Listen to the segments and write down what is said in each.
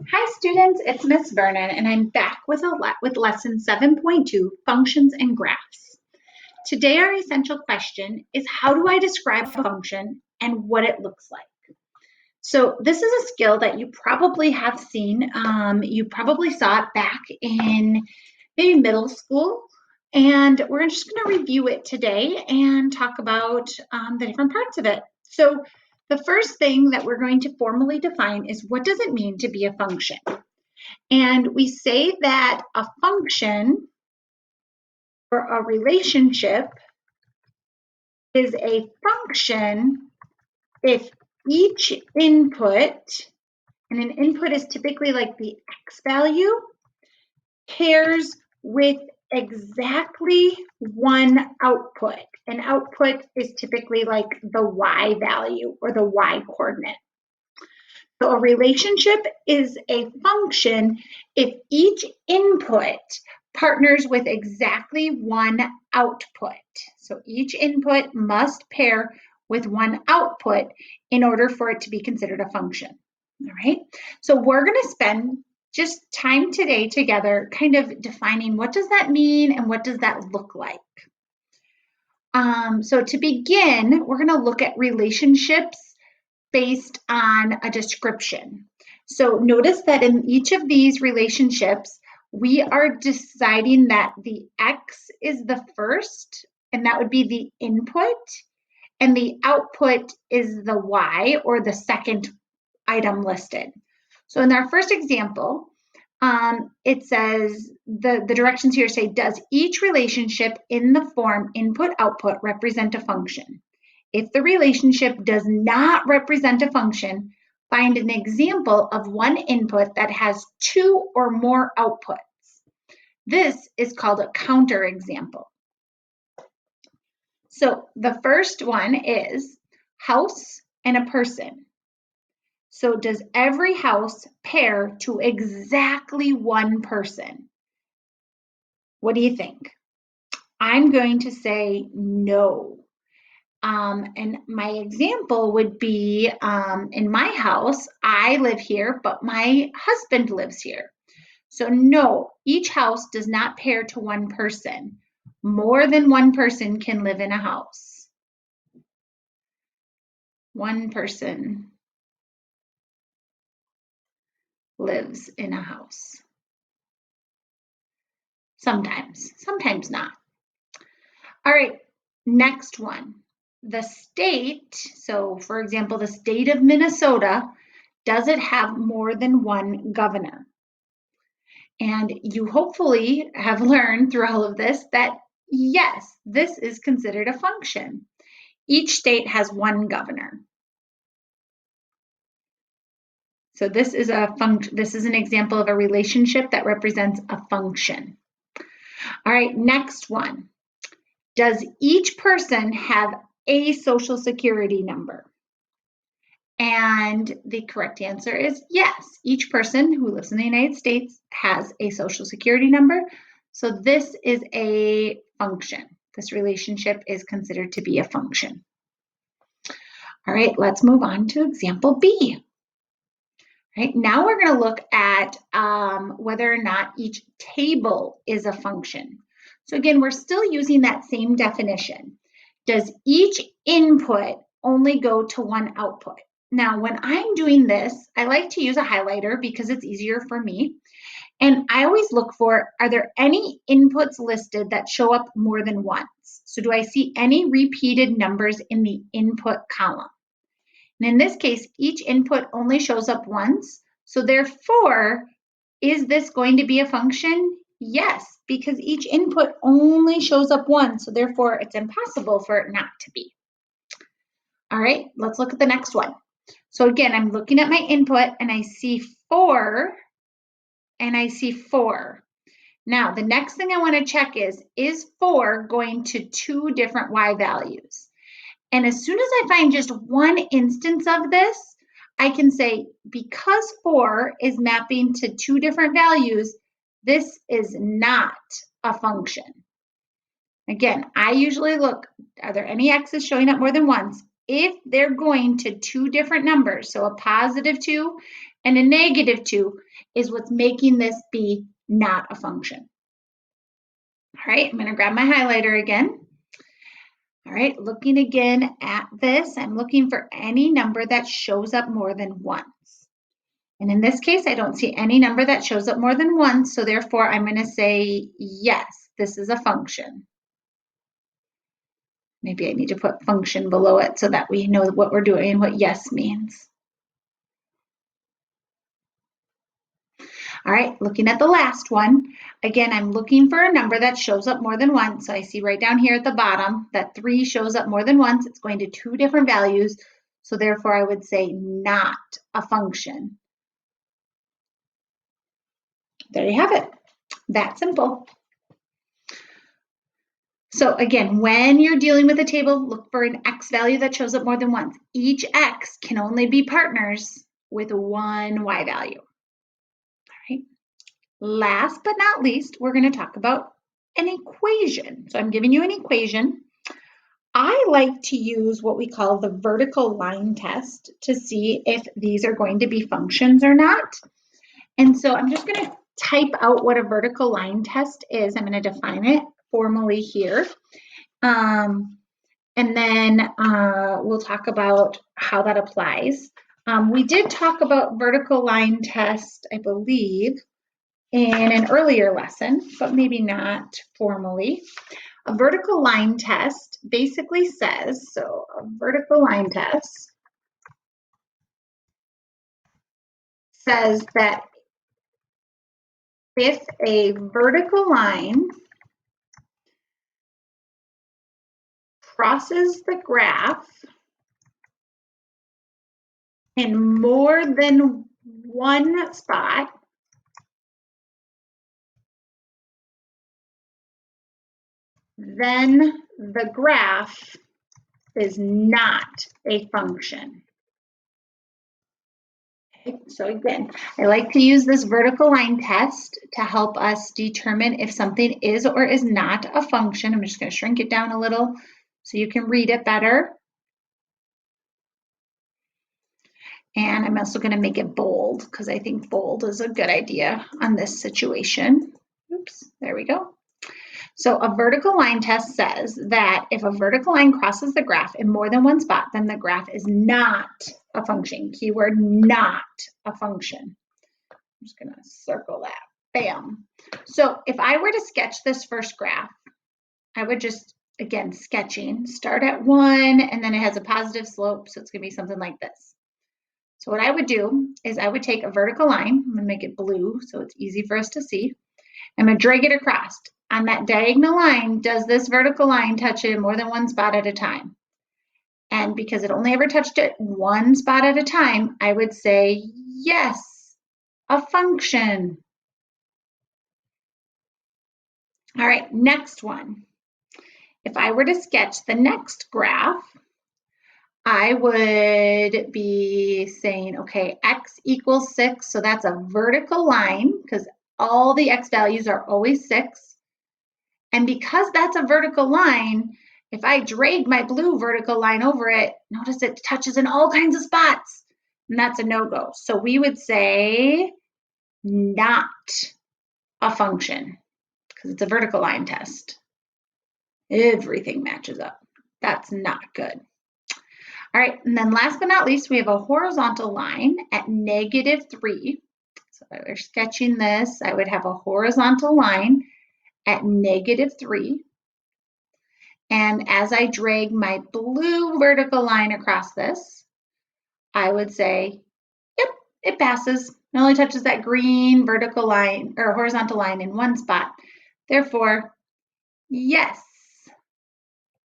Hi students, it's Miss Vernon and I'm back with lesson 7.2, functions and graphs. Today our essential question is how do I describe a function and what it looks like? So this is a skill that you probably have seen. You probably saw it back in maybe middle school, and we're just going to review it today and talk about the different parts of it. So the first thing that we're going to formally define is what does it mean to be a function? And we say that a function or a relationship is a function if each input, and an input is typically like the x value, pairs with exactly one output. An output is typically like the y value or the y coordinate. So a relationship is a function if each input partners with exactly one output. So each input must pair with one output in order for it to be considered a function. All right, so we're going to spend just time today together kind of defining what does that mean and what does that look like. So to begin, we're going to look at relationships based on a description. So notice that in each of these relationships, we are deciding that the X is the first, and that would be the input, and the output is the Y, or the second item listed. So in our first example, it says, the directions here say, does each relationship in the form input-output represent a function? If the relationship does not represent a function, find an example of one input that has two or more outputs. This is called a counterexample. So the first one is house and a person. So does every house pair to exactly one person? What do you think? I'm going to say no. And my example would be in my house, I live here, but my husband lives here. So no, each house does not pair to one person. More than one person can live in a house. One person lives in a house. Sometimes not. All right, next one. The state, so for example, the state of Minnesota, does it have more than one governor? And you hopefully have learned through all of this that yes, this is considered a function. Each state has one governor. So this is a function. This is an example of a relationship that represents a function. All right, next one. Does each person have a social security number? And the correct answer is yes. Each person who lives in the United States has a social security number. So this is a function. This relationship is considered to be a function. All right, let's move on to example B. Right, now we're going to look at whether or not each table is a function. So again, we're still using that same definition. Does each input only go to one output? Now, when I'm doing this, I like to use a highlighter because it's easier for me. And I always look for, are there any inputs listed that show up more than once? So do I see any repeated numbers in the input column? And in this case, each input only shows up once. So therefore, is this going to be a function? Yes, because each input only shows up once. So therefore, it's impossible for it not to be. All right, let's look at the next one. So again, I'm looking at my input and I see 4 and I see 4. Now, the next thing I want to check is 4 going to two different y values? And as soon as I find just one instance of this, I can say, because 4 is mapping to two different values, this is not a function. Again, I usually look, are there any x's showing up more than once? if they're going to two different numbers, so a positive 2 and a negative 2 is what's making this be not a function. All right, I'm going to grab my highlighter again. All right, looking again at this, I'm looking for any number that shows up more than once. And in this case, I don't see any number that shows up more than once, so therefore I'm going to say yes, this is a function. Maybe I need to put function below it so that we know what we're doing and what yes means. All right, looking at the last one. Again, I'm looking for a number that shows up more than once. So I see right down here at the bottom that 3 shows up more than once. It's going to two different values. So therefore, I would say not a function. There you have it. That simple. So again, when you're dealing with a table, look for an x value that shows up more than once. Each x can only be partners with one y value. All right. Last but not least, we're going to talk about an equation. So I'm giving you an equation. I like to use what we call the vertical line test to see if these are going to be functions or not. And so I'm just going to type out what a vertical line test is. I'm going to define it formally here. And then we'll talk about how that applies. We did talk about vertical line test, I believe, in an earlier lesson, but maybe not formally. A vertical line test basically says, so a vertical line test says that if a vertical line crosses the graph in more than one spot, then the graph is not a function. Okay, so again, I like to use this vertical line test to help us determine if something is or is not a function. I'm just going to shrink it down a little so you can read it better. And I'm also going to make it bold because I think bold is a good idea on this situation. Oops, there we go. So a vertical line test says that if a vertical line crosses the graph in more than one spot, then the graph is not a function. Keyword not a function. I'm just going to circle that. Bam. So if I were to sketch this first graph, I would just, again, sketching, start at 1, and then it has a positive slope, so it's going to be something like this. So what I would do is I would take a vertical line, I'm going to make it blue so it's easy for us to see. I'm going to drag it across. On that diagonal line, does this vertical line touch it in more than one spot at a time? And because it only ever touched it one spot at a time, I would say yes, a function. All right, next one. If I were to sketch the next graph, I would be saying, okay, x equals 6, so that's a vertical line because all the x values are always 6. And because that's a vertical line, if I drag my blue vertical line over it, notice it touches in all kinds of spots, and that's a no-go. So we would say not a function because it's a vertical line test. Everything matches up. That's not good. All right, and then last but not least, we have a horizontal line at -3. So if I were sketching this, I would have a horizontal line at -3. And as I drag my blue vertical line across this, I would say, yep, it passes. It only touches that green vertical line or horizontal line in one spot. Therefore, yes,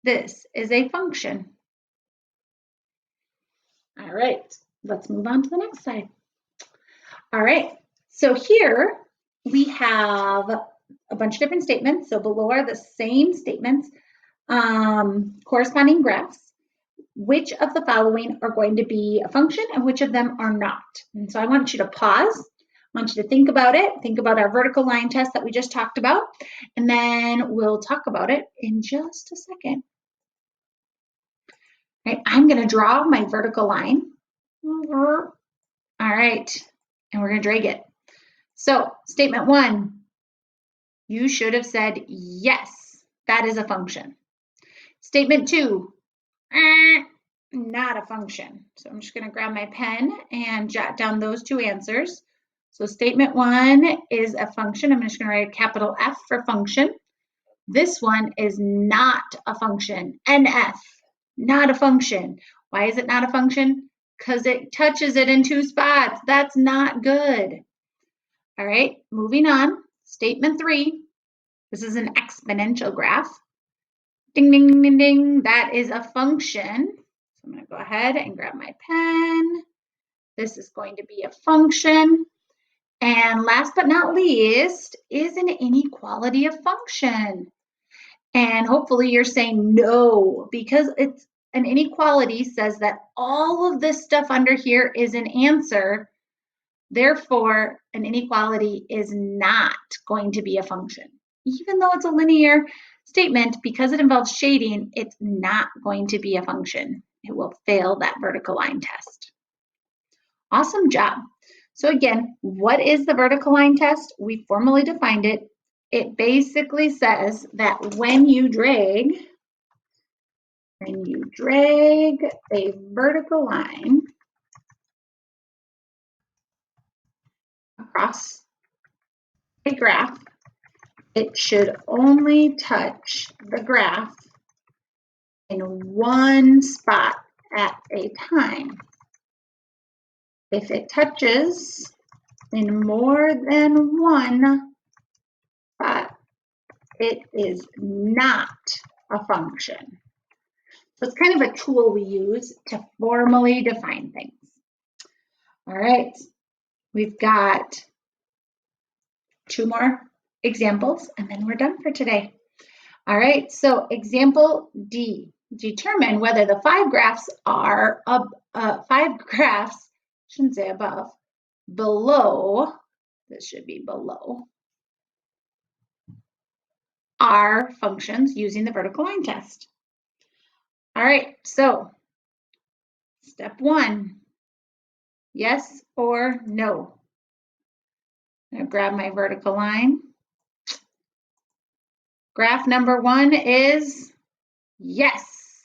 this is a function. All right, let's move on to the next slide. All right, so here we have a bunch of different statements. So below are the same statements, corresponding graphs. Which of the following are going to be a function and which of them are not? And so I want you to pause. I want you to think about it. Think about our vertical line test that we just talked about, and then we'll talk about it in just a second. Right? I'm going to draw my vertical line. All right, and we're going to drag it. So statement 1, you should have said yes, that is a function. Statement 2, not a function. So I'm just going to grab my pen and jot down those 2 answers. So statement 1 is a function. I'm just going to write a capital F for function. This one is not a function. NF, not a function. Why is it not a function? Because it touches it in 2 spots. That's not good. All right, moving on. Statement 3. This is an exponential graph. Ding, ding, ding, ding, ding. That is a function. So I'm going to go ahead and grab my pen. This is going to be a function. And last but not least is an inequality of function. And hopefully you're saying no, because it's an inequality says that all of this stuff under here is an answer. Therefore, an inequality is not going to be a function. Even though it's a linear statement, because it involves shading, it's not going to be a function. It will fail that vertical line test. Awesome job. So again, what is the vertical line test? We formally defined it. It basically says that when you drag a vertical line across a graph, it should only touch the graph in one spot at a time. If it touches in more than one spot, it is not a function. So it's kind of a tool we use to formally define things. All right, we've got 2 more examples and then we're done for today. All right, so example D, determine whether the 5 graphs are 5 graphs, shouldn't say above, below, this should be below, are functions using the vertical line test. All right, so step 1, yes or no. I'm going to grab my vertical line. Graph number 1 is yes.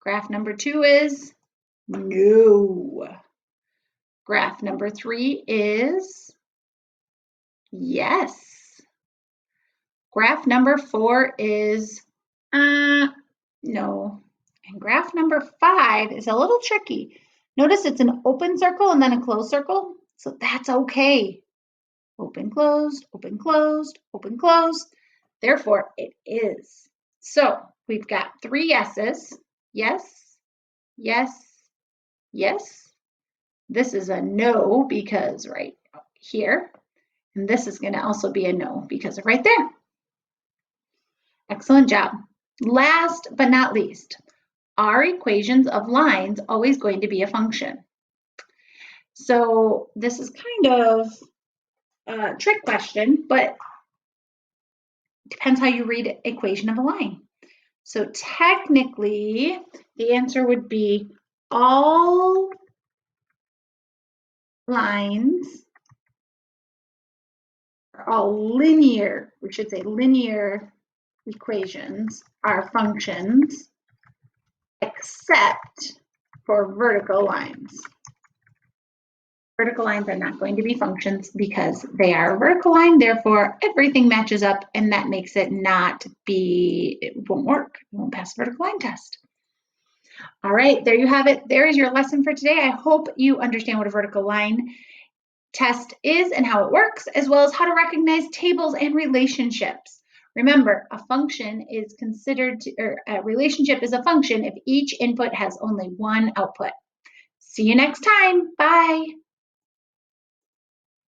Graph number 2 is no. Graph number 3 is yes. Graph number 4 is no. And graph number 5 is a little tricky. Notice it's an open circle and then a closed circle, so that's okay. Open, closed, open, closed, open, closed. Therefore, it is. So we've got 3 yeses. Yes, yes, yes. This is a no because right here. And this is going to also be a no because of right there. Excellent job. Last but not least, are equations of lines always going to be a function? So this is kind of a trick question, but depends how you read equation of a line. So technically, the answer would be all lines, or all linear, we should say linear equations are functions, except for vertical lines. Vertical lines are not going to be functions because they are a vertical line, therefore everything matches up and that makes it it won't work. It won't pass the vertical line test. All right, there you have it. There is your lesson for today. I hope you understand what a vertical line test is and how it works, as well as how to recognize tables and relationships. Remember, a function is considered, or a relationship is a function if each input has only one output. See you next time. Bye.